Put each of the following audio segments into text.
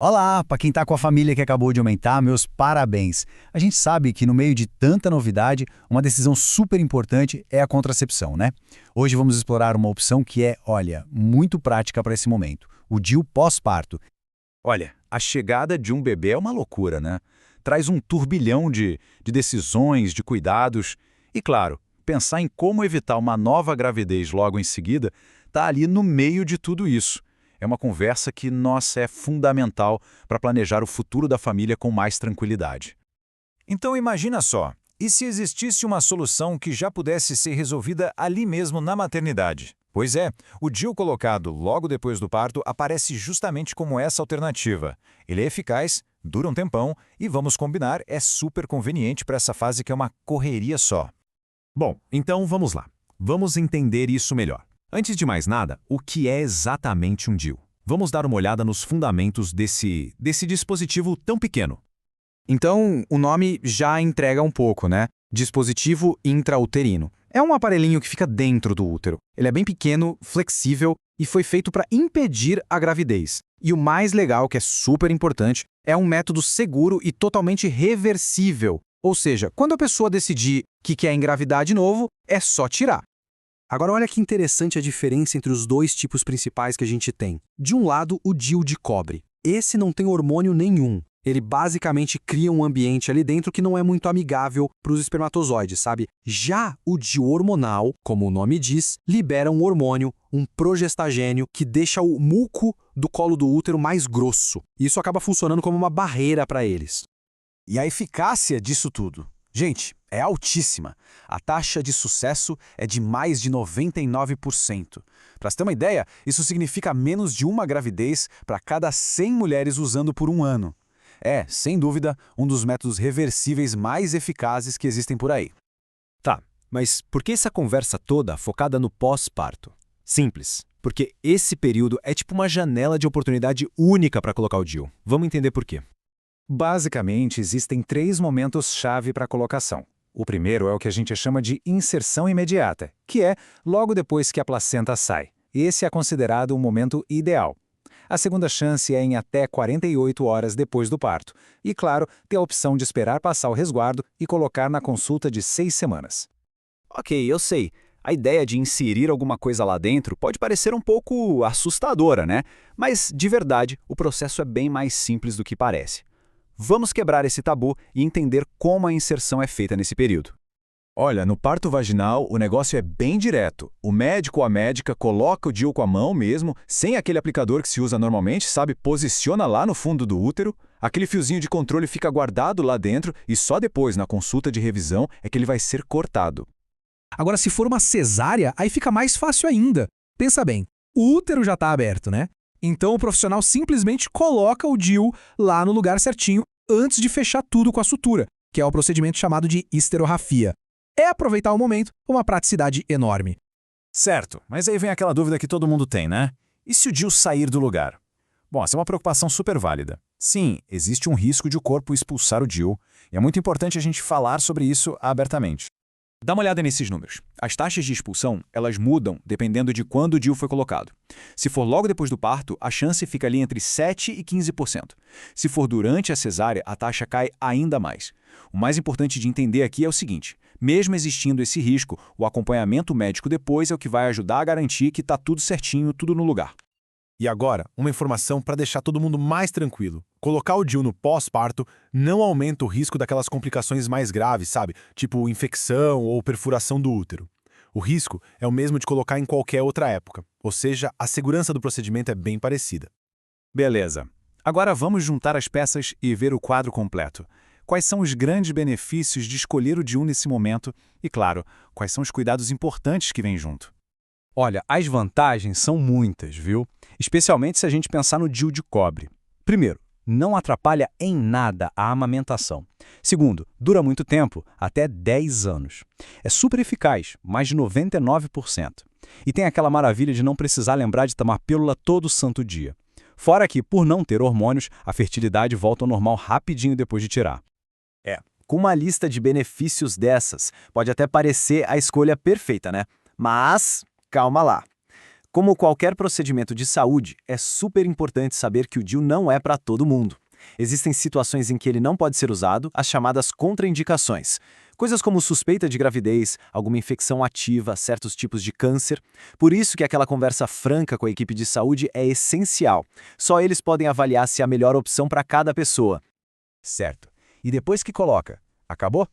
Olá, para quem está com a família que acabou de aumentar, meus parabéns. A gente sabe que no meio de tanta novidade, uma decisão super importante é a contracepção, né? Hoje vamos explorar uma opção que é, olha, muito prática para esse momento, o DIU pós-parto. Olha, a chegada de um bebê é uma loucura, né? Traz um turbilhão de decisões, de cuidados. E, claro, pensar em como evitar uma nova gravidez logo em seguida está ali no meio de tudo isso. É uma conversa que, nossa, é fundamental para planejar o futuro da família com mais tranquilidade. Então imagina só, e se existisse uma solução que já pudesse ser resolvida ali mesmo na maternidade? Pois é, o DIU colocado logo depois do parto aparece justamente como essa alternativa. Ele é eficaz, dura um tempão e, vamos combinar, é super conveniente para essa fase que é uma correria só. Bom, então vamos lá. Vamos entender isso melhor. Antes de mais nada, o que é exatamente um DIU? Vamos dar uma olhada nos fundamentos desse dispositivo tão pequeno. Então, o nome já entrega um pouco, né? Dispositivo intrauterino. É um aparelhinho que fica dentro do útero. Ele é bem pequeno, flexível e foi feito para impedir a gravidez. E o mais legal, que é super importante, é um método seguro e totalmente reversível. Ou seja, quando a pessoa decidir que quer engravidar de novo, é só tirar. Agora olha que interessante a diferença entre os dois tipos principais que a gente tem. De um lado, o DIU de cobre. Esse não tem hormônio nenhum. Ele basicamente cria um ambiente ali dentro que não é muito amigável para os espermatozoides, sabe? Já o DIU hormonal, como o nome diz, libera um hormônio, um progestagênio, que deixa o muco do colo do útero mais grosso. Isso acaba funcionando como uma barreira para eles. E a eficácia disso tudo? Gente, é altíssima. A taxa de sucesso é de mais de 99%. Para você ter uma ideia, isso significa menos de uma gravidez para cada 100 mulheres usando por um ano. É, sem dúvida, um dos métodos reversíveis mais eficazes que existem por aí. Tá, mas por que essa conversa toda focada no pós-parto? Simples, porque esse período é tipo uma janela de oportunidade única para colocar o DIU. Vamos entender por quê. Basicamente, existem 3 momentos-chave para a colocação. O primeiro é o que a gente chama de inserção imediata, que é logo depois que a placenta sai. Esse é considerado o momento ideal. A segunda chance é em até 48 horas depois do parto. E, claro, ter a opção de esperar passar o resguardo e colocar na consulta de 6 semanas. Ok, eu sei. A ideia de inserir alguma coisa lá dentro pode parecer um pouco assustadora, né? Mas, de verdade, o processo é bem mais simples do que parece. Vamos quebrar esse tabu e entender como a inserção é feita nesse período. Olha, no parto vaginal, o negócio é bem direto. O médico ou a médica coloca o DIU com a mão mesmo, sem aquele aplicador que se usa normalmente, sabe? Posiciona lá no fundo do útero, aquele fiozinho de controle fica guardado lá dentro e só depois, na consulta de revisão, é que ele vai ser cortado. Agora, se for uma cesárea, aí fica mais fácil ainda. Pensa bem, o útero já está aberto, né? Então o profissional simplesmente coloca o DIU lá no lugar certinho antes de fechar tudo com a sutura, que é o procedimento chamado de esterografia. É aproveitar o momento, uma praticidade enorme. Certo, mas aí vem aquela dúvida que todo mundo tem, né? E se o DIU sair do lugar? Bom, essa é uma preocupação super válida. Sim, existe um risco de o corpo expulsar o DIU, e é muito importante a gente falar sobre isso abertamente. Dá uma olhada nesses números. As taxas de expulsão, elas mudam dependendo de quando o DIU foi colocado. Se for logo depois do parto, a chance fica ali entre 7% e 15%. Se for durante a cesárea, a taxa cai ainda mais. O mais importante de entender aqui é o seguinte: mesmo existindo esse risco, o acompanhamento médico depois é o que vai ajudar a garantir que está tudo certinho, tudo no lugar. E agora, uma informação para deixar todo mundo mais tranquilo. Colocar o DIU no pós-parto não aumenta o risco daquelas complicações mais graves, sabe? Tipo infecção ou perfuração do útero. O risco é o mesmo de colocar em qualquer outra época, ou seja, a segurança do procedimento é bem parecida. Beleza. Agora vamos juntar as peças e ver o quadro completo. Quais são os grandes benefícios de escolher o DIU nesse momento? E, claro, quais são os cuidados importantes que vêm junto? Olha, as vantagens são muitas, viu? Especialmente se a gente pensar no DIU de cobre. Primeiro, não atrapalha em nada a amamentação. Segundo, dura muito tempo, até 10 anos. É super eficaz, mais de 99%. E tem aquela maravilha de não precisar lembrar de tomar pílula todo santo dia. Fora que, por não ter hormônios, a fertilidade volta ao normal rapidinho depois de tirar. Com uma lista de benefícios dessas, pode até parecer a escolha perfeita, né? Mas, calma lá. Como qualquer procedimento de saúde, é super importante saber que o DIU não é para todo mundo. Existem situações em que ele não pode ser usado, as chamadas contraindicações. Coisas como suspeita de gravidez, alguma infecção ativa, certos tipos de câncer. Por isso que aquela conversa franca com a equipe de saúde é essencial. Só eles podem avaliar se é a melhor opção para cada pessoa. Certo. E depois que coloca, acabou?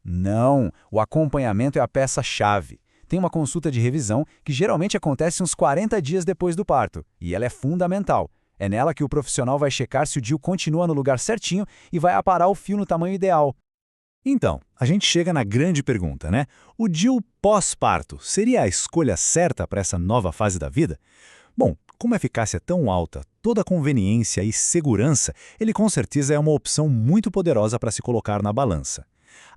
Não, o acompanhamento é a peça-chave. Tem uma consulta de revisão que geralmente acontece uns 40 dias depois do parto, e ela é fundamental. É nela que o profissional vai checar se o DIU continua no lugar certinho e vai aparar o fio no tamanho ideal. Então, a gente chega na grande pergunta, né? O DIU pós-parto seria a escolha certa para essa nova fase da vida? Bom, como a eficácia é tão alta, toda a conveniência e segurança, ele com certeza é uma opção muito poderosa para se colocar na balança.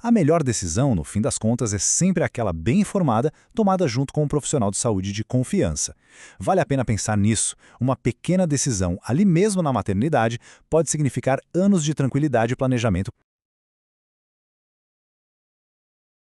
A melhor decisão, no fim das contas, é sempre aquela bem informada, tomada junto com um profissional de saúde de confiança. Vale a pena pensar nisso. Uma pequena decisão, ali mesmo na maternidade, pode significar anos de tranquilidade e planejamento